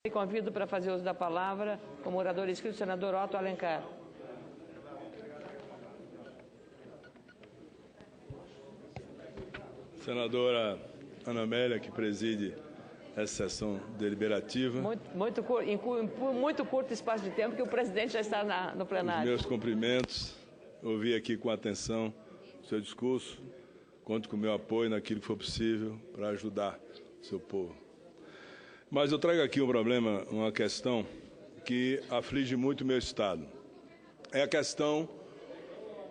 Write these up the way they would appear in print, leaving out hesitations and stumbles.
E convido para fazer uso da palavra, como orador inscrito, o senador Otto Alencar. Senadora Ana Amélia, que preside essa sessão deliberativa. Muito curto espaço de tempo, que o presidente já está no plenário. Os meus cumprimentos. Ouvi aqui com atenção o seu discurso. Conto com o meu apoio naquilo que for possível para ajudar o seu povo. Mas eu trago aqui um problema, uma questão que aflige muito o meu Estado. É a questão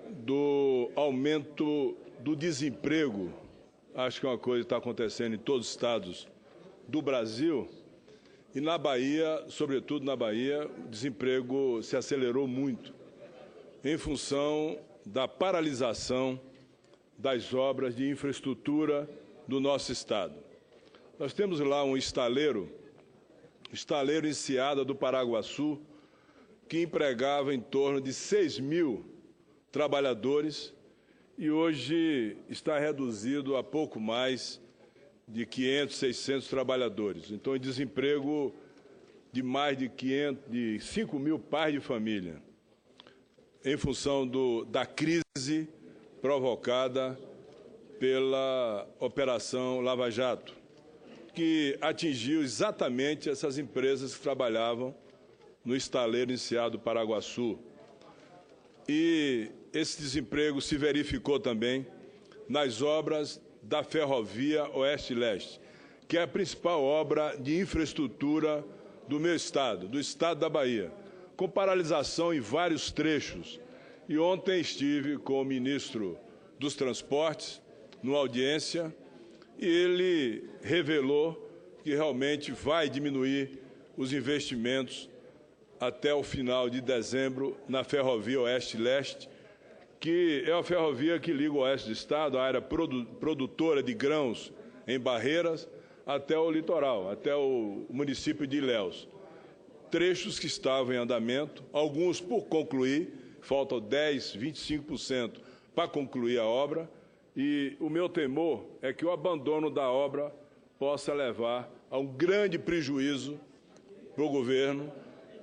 do aumento do desemprego. Acho que é uma coisa que está acontecendo em todos os estados do Brasil. E na Bahia, sobretudo na Bahia, o desemprego se acelerou muito em função da paralisação das obras de infraestrutura do nosso Estado. Nós temos lá um estaleiro Enseada do Paraguaçu, que empregava em torno de 6.000 trabalhadores e hoje está reduzido a pouco mais de 500, 600 trabalhadores. Então, em desemprego de mais de 5.000 pais de família, em função da crise provocada pela Operação Lava Jato, que atingiu exatamente essas empresas que trabalhavam no estaleiro Enseada do Paraguaçu. E esse desemprego se verificou também nas obras da Ferrovia Oeste-Leste, que é a principal obra de infraestrutura do meu estado, do estado da Bahia, com paralisação em vários trechos. E ontem estive com o ministro dos Transportes, numa audiência, e ele revelou que realmente vai diminuir os investimentos até o final de dezembro na Ferrovia Oeste-Leste, que é a ferrovia que liga o oeste do estado, a área produtora de grãos em Barreiras, até o litoral, até o município de Ilhéus. Trechos que estavam em andamento, alguns por concluir, faltam 10%, 25% para concluir a obra, e o meu temor é que o abandono da obra possa levar a um grande prejuízo para o governo,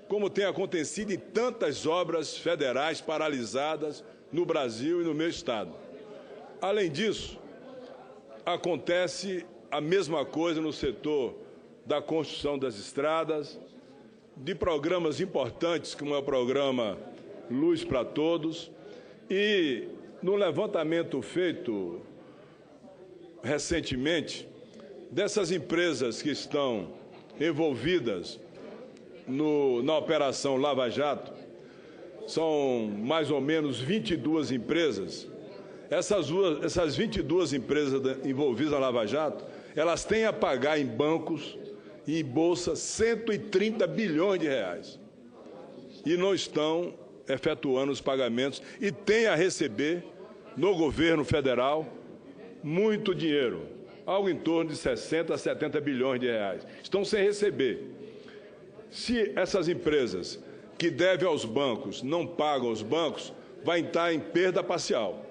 como tem acontecido em tantas obras federais paralisadas no Brasil e no meu estado. Além disso, acontece a mesma coisa no setor da construção das estradas, de programas importantes, como é o programa Luz para Todos, e no levantamento feito recentemente, dessas empresas que estão envolvidas na Operação Lava Jato, são mais ou menos 22 empresas. Essas 22 empresas envolvidas na Lava Jato, elas têm a pagar em bancos e em bolsa 130 bilhões de reais. E não estão efetuando os pagamentos e têm a receber no governo federal muito dinheiro, algo em torno de 60 a 70 bilhões de reais. Estão sem receber. Se essas empresas que devem aos bancos não pagam aos bancos, vai entrar em perda parcial.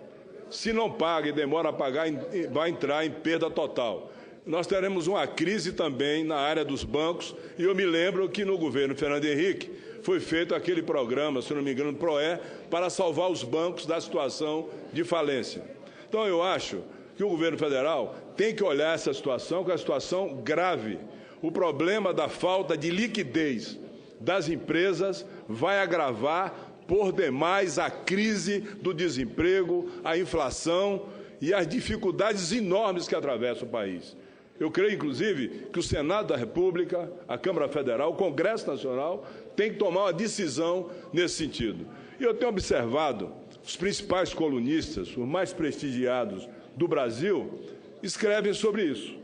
Se não paga e demora a pagar, vai entrar em perda total. Nós teremos uma crise também na área dos bancos, e eu me lembro que no governo Fernando Henrique foi feito aquele programa, se não me engano, PROE, para salvar os bancos da situação de falência. Então, eu acho que o governo federal tem que olhar essa situação, que é uma situação grave. O problema da falta de liquidez das empresas vai agravar por demais a crise do desemprego, a inflação e as dificuldades enormes que atravessam o país. Eu creio, inclusive, que o Senado da República, a Câmara Federal, o Congresso Nacional tem que tomar uma decisão nesse sentido. E eu tenho observado os principais colunistas, os mais prestigiados do Brasil, escrevem sobre isso.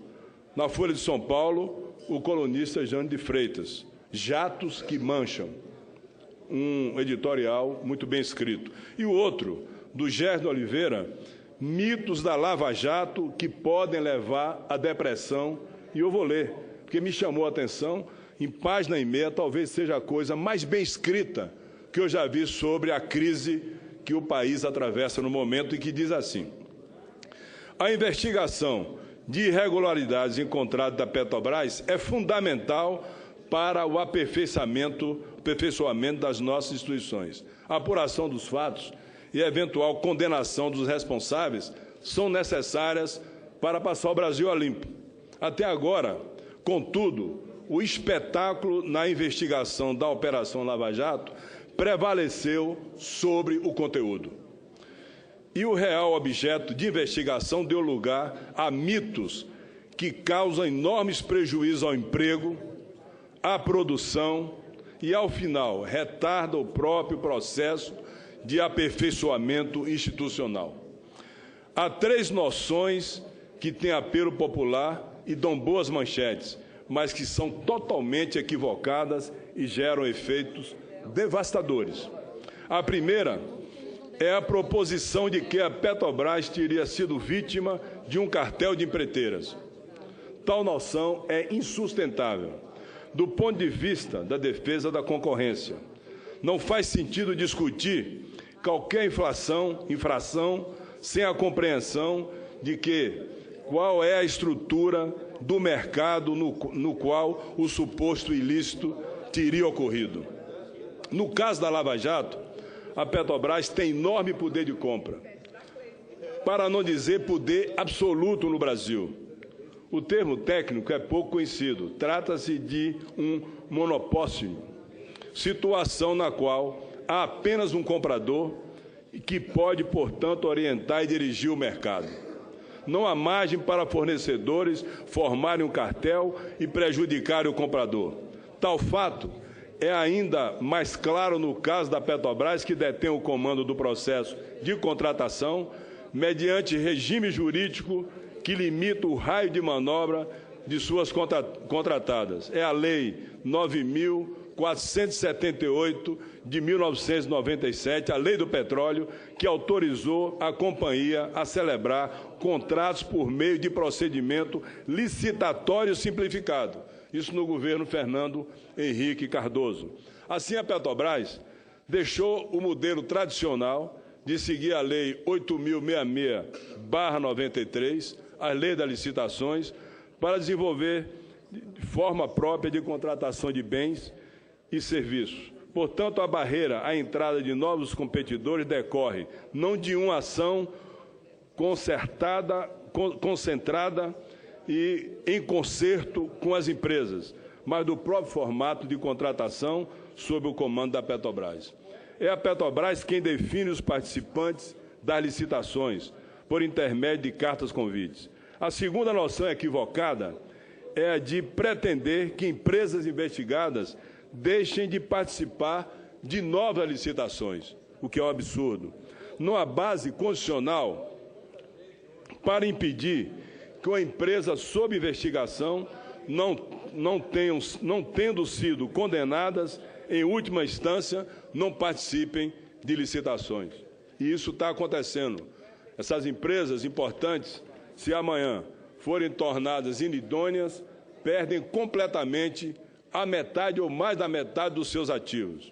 Na Folha de São Paulo, o colunista Jânio de Freitas, Jatos que Mancham, um editorial muito bem escrito. E o outro, do Gerson Oliveira, Mitos da Lava Jato que podem levar à depressão. E eu vou ler, porque me chamou a atenção, em página e meia, talvez seja a coisa mais bem escrita que eu já vi sobre a crise que o país atravessa no momento, e que diz assim: a investigação de irregularidades encontradas da Petrobras é fundamental para o aperfeiçoamento das nossas instituições. A apuração dos fatos e a eventual condenação dos responsáveis são necessárias para passar o Brasil a limpo. Até agora, contudo, o espetáculo na investigação da Operação Lava Jato prevaleceu sobre o conteúdo. E o real objeto de investigação deu lugar a mitos que causam enormes prejuízos ao emprego, à produção e, ao final, retarda o próprio processo de aperfeiçoamento institucional. Há três noções que têm apelo popular e dão boas manchetes, mas que são totalmente equivocadas e geram efeitos devastadores. A primeira é a proposição de que a Petrobras teria sido vítima de um cartel de empreiteiras. Tal noção é insustentável do ponto de vista da defesa da concorrência. Não faz sentido discutir qualquer infração sem a compreensão de qual é a estrutura do mercado no qual o suposto ilícito teria ocorrido. No caso da Lava Jato, a Petrobras tem enorme poder de compra, para não dizer poder absoluto no Brasil. O termo técnico é pouco conhecido. Trata-se de um monopólio, situação na qual há apenas um comprador que pode, portanto, orientar e dirigir o mercado. Não há margem para fornecedores formarem um cartel e prejudicarem o comprador. Tal fato é ainda mais claro no caso da Petrobras, que detém o comando do processo de contratação, mediante regime jurídico que limita o raio de manobra de suas contratadas. É a Lei 9.478 de 1997, a Lei do Petróleo, que autorizou a companhia a celebrar contratos por meio de procedimento licitatório simplificado. Isso no governo Fernando Henrique Cardoso. Assim, a Petrobras deixou o modelo tradicional de seguir a Lei 8.066/93, a Lei das Licitações, para desenvolver de forma própria de contratação de bens e serviços. Portanto, a barreira à entrada de novos competidores decorre não de uma ação concentrada e em concerto com as empresas, mas do próprio formato de contratação sob o comando da Petrobras. É a Petrobras quem define os participantes das licitações, por intermédio de cartas-convites. A segunda noção equivocada é a de pretender que empresas investigadas deixem de participar de novas licitações, o que é um absurdo. Não há base constitucional para impedir que uma empresa sob investigação, não tendo sido condenadas, em última instância, não participem de licitações. E isso está acontecendo. Essas empresas importantes, se amanhã forem tornadas inidôneas, perdem completamente a metade ou mais da metade dos seus ativos.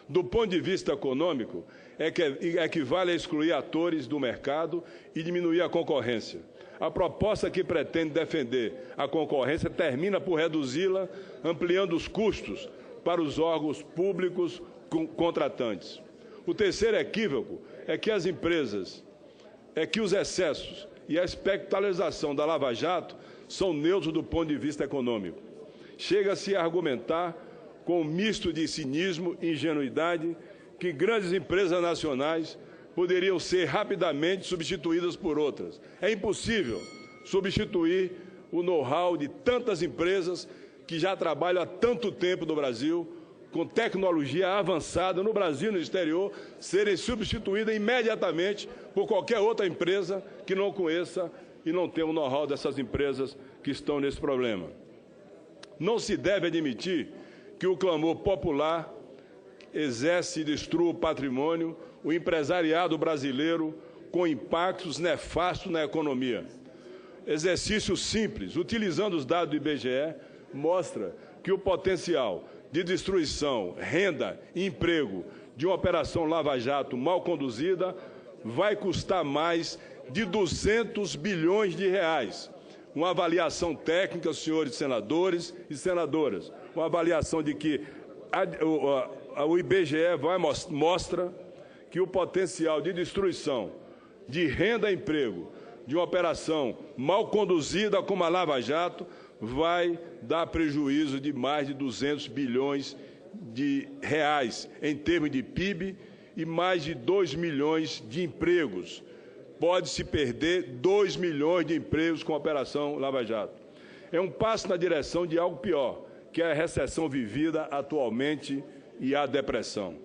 Do ponto de vista econômico, equivale a excluir atores do mercado e diminuir a concorrência. A proposta que pretende defender a concorrência termina por reduzi-la, ampliando os custos para os órgãos públicos contratantes. O terceiro equívoco é que os excessos e a espectralização da Lava Jato são neutros do ponto de vista econômico. Chega-se a argumentar, com um misto de cinismo e ingenuidade, que grandes empresas nacionais poderiam ser rapidamente substituídas por outras. É impossível substituir o know-how de tantas empresas que já trabalham há tanto tempo no Brasil, com tecnologia avançada no Brasil e no exterior, serem substituídas imediatamente por qualquer outra empresa que não conheça e não tenha o know-how dessas empresas que estão nesse problema. Não se deve admitir que o clamor popular exerce e destrua o patrimônio, o empresariado brasileiro, com impactos nefastos na economia. Exercício simples, utilizando os dados do IBGE, mostra que o potencial de destruição, renda e emprego de uma operação Lava Jato mal conduzida vai custar mais de 200 bilhões de reais. Uma avaliação técnica, senhores senadores e senadoras, uma avaliação de que o IBGE mostra que o potencial de destruição de renda e emprego de uma operação mal conduzida como a Lava Jato vai dar prejuízo de mais de 200 bilhões de reais em termos de PIB e mais de 2 milhões de empregos. Pode-se perder 2 milhões de empregos com a Operação Lava Jato. É um passo na direção de algo pior, que é a recessão vivida atualmente e a depressão.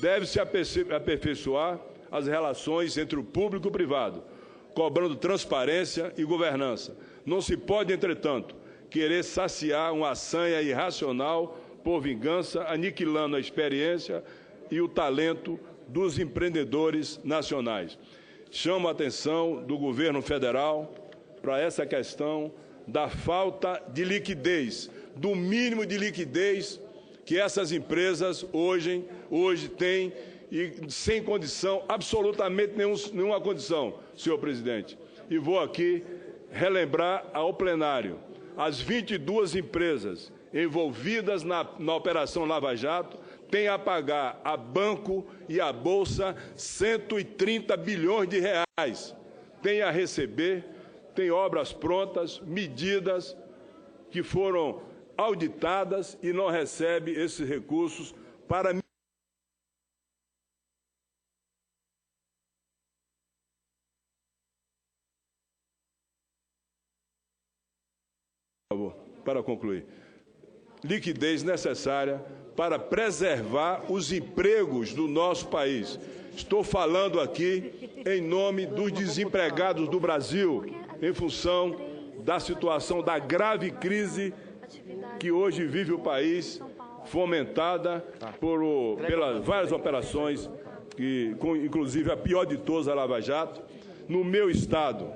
Deve-se aperfeiçoar as relações entre o público e o privado, cobrando transparência e governança. Não se pode, entretanto, querer saciar uma sanha irracional por vingança, aniquilando a experiência e o talento dos empreendedores nacionais. Chamo a atenção do governo federal para essa questão da falta de liquidez, do mínimo de liquidez que essas empresas hoje têm e sem condição, absolutamente nenhuma condição, senhor presidente. E vou aqui relembrar ao plenário as 22 empresas envolvidas na Operação Lava Jato têm a pagar a banco e à Bolsa 130 bilhões de reais. Tem a receber, tem obras prontas, medidas que foram auditadas e não recebe esses recursos para concluir. Liquidez necessária para preservar os empregos do nosso país. Estou falando aqui em nome dos desempregados do Brasil, em função da situação da grave crise que hoje vive o país, fomentada pelas várias operações, inclusive a pior de todas, a Lava Jato. No meu estado,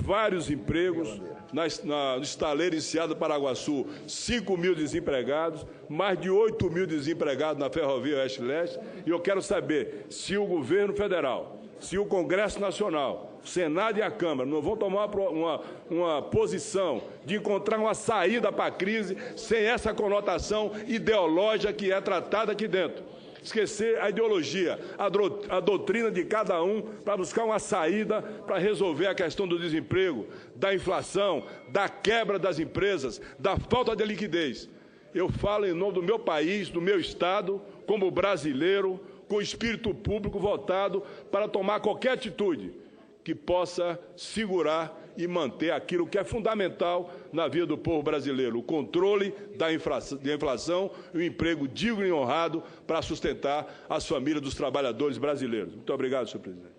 vários empregos. No estaleiro Enseada Paraguaçu, 5 mil desempregados, mais de 8 mil desempregados na Ferrovia Oeste-Leste. E eu quero saber se o governo federal, se o Congresso Nacional, o Senado e a Câmara não vão tomar uma posição de encontrar uma saída para a crise sem essa conotação ideológica que é tratada aqui dentro. Esquecer a ideologia, a doutrina de cada um para buscar uma saída para resolver a questão do desemprego, da inflação, da quebra das empresas, da falta de liquidez. Eu falo em nome do meu país, do meu estado, como brasileiro, com espírito público voltado para tomar qualquer atitude que possa segurar e manter aquilo que é fundamental na vida do povo brasileiro, o controle da inflação e o emprego digno e honrado para sustentar as famílias dos trabalhadores brasileiros. Muito obrigado, senhor presidente.